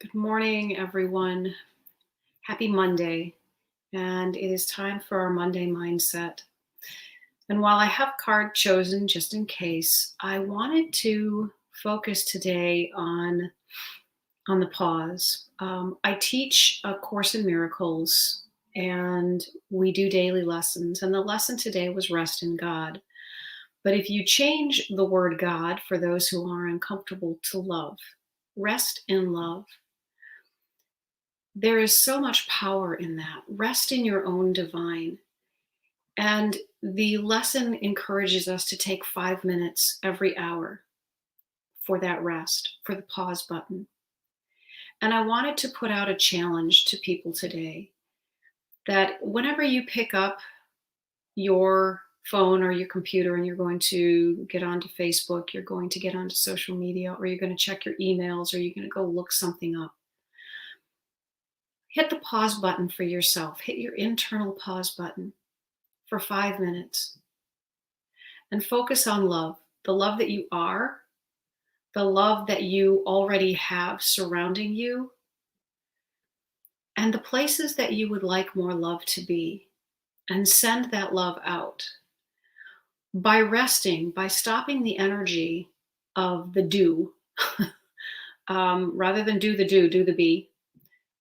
Good morning, everyone. Happy Monday. And it is time for our Monday mindset. And while I have card chosen just in case, I wanted to focus today on the pause. I teach a course in miracles and we do daily lessons. And the lesson today was rest in God. But if you change the word God for those who are uncomfortable to love, rest in love. There is so much power in that. Rest in your own divine. And the lesson encourages us to take 5 minutes every hour for that rest, for the pause button. And I wanted to put out a challenge to people today that whenever you pick up your phone or your computer and you're going to get onto Facebook, you're going to get onto social media, or you're going to check your emails, or you're going to go look something up, hit the pause button for yourself. Hit your internal pause button for 5 minutes and focus on love, the love that you are, the love that you already have surrounding you, and the places that you would like more love to be, and send that love out. By resting, by stopping the energy of the do, rather than do the do the be,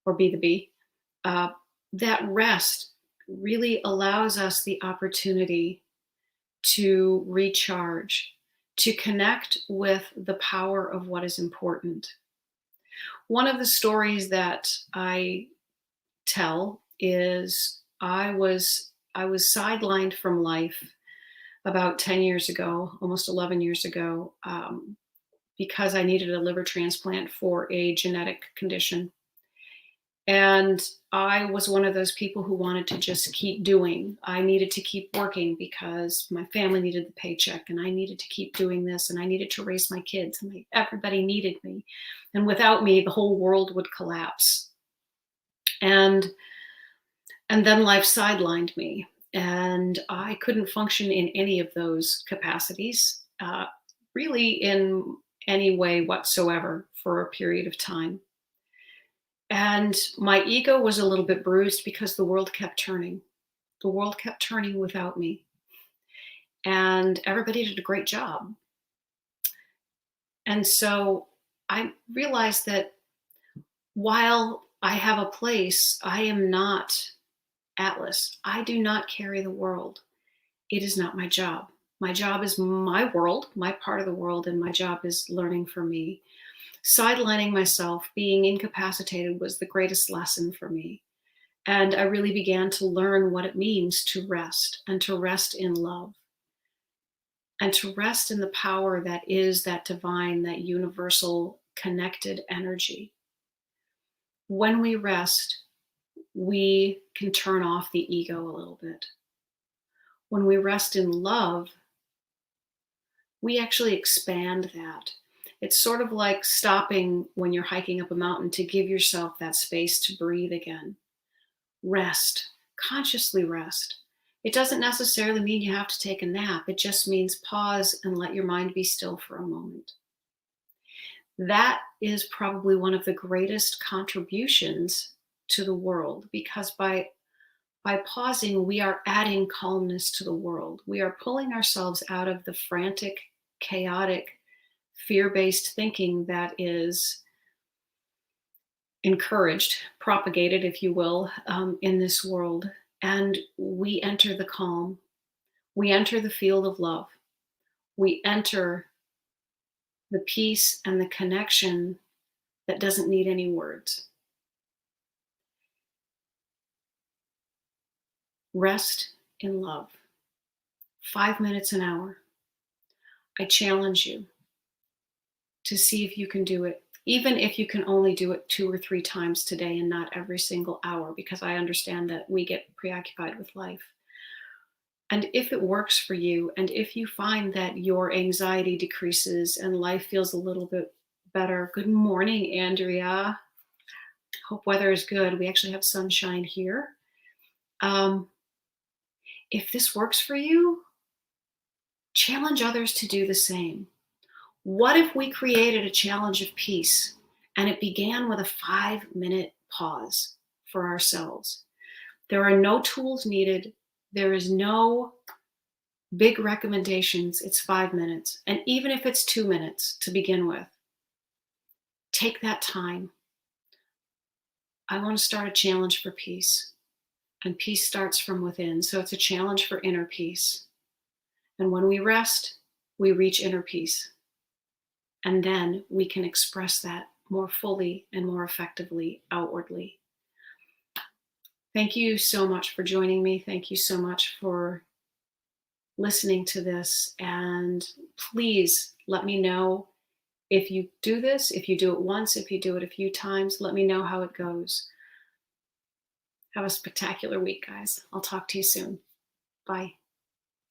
or be the be, uh, that rest really allows us the opportunity to recharge, to connect with the power of what is important. One of the stories that I tell is I was sidelined from life about 10 years ago, almost 11 years ago, because I needed a liver transplant for a genetic condition. And I was one of those people who wanted to just keep doing. I needed to keep working because my family needed the paycheck, and I needed to keep doing this, and I needed to raise my kids, and everybody needed me. And without me, the whole world would collapse. And and then life sidelined me, and I couldn't function in any of those capacities, really in any way whatsoever for a period of time. And my ego was a little bit bruised because the world kept turning. The world kept turning without me. And everybody did a great job. And so I realized that while I have a place, I am not Atlas. I do not carry the world. It is not my job. My job is my world, my part of the world, and my job is learning for me. Sidelining myself, being incapacitated, was the greatest lesson for me. And I really began to learn what it means to rest, and to rest in love, and to rest in the power that is that divine, that universal connected energy. When we rest, we can turn off the ego a little bit. When we rest in love, we actually expand that. It's sort of like stopping when you're hiking up a mountain to give yourself that space to breathe again. Rest, consciously rest. It doesn't necessarily mean you have to take a nap. It just means pause and let your mind be still for a moment. That is probably one of the greatest contributions to the world, because by pausing, we are adding calmness to the world. We are pulling ourselves out of the frantic, chaotic, fear-based thinking that is encouraged, propagated, if you will, in this world. And we enter the calm. We enter the field of love. We enter the peace and the connection that doesn't need any words. Rest in love. 5 minutes an hour. I challenge you to see if you can do it, even if you can only do it 2 or 3 times today and not every single hour, because I understand that we get preoccupied with life. And if it works for you, and if you find that your anxiety decreases and life feels a little bit better, good morning, Andrea. Hope weather is good. We actually have sunshine here. If this works for you, challenge others to do the same. What if we created a challenge of peace And it began with a 5-minute pause for ourselves. There are no tools needed. There is no big recommendations. It's 5 minutes. And even if it's 2 minutes to begin with, take that time. I want to start a challenge for peace. And peace starts from within. So it's a challenge for inner peace. And when we rest, we reach inner peace. And then we can express that more fully and more effectively outwardly. Thank you so much for joining me. Thank you so much for listening to this. And please let me know if you do this, if you do it once, if you do it a few times, let me know how it goes. Have a spectacular week, guys. I'll talk to you soon. Bye.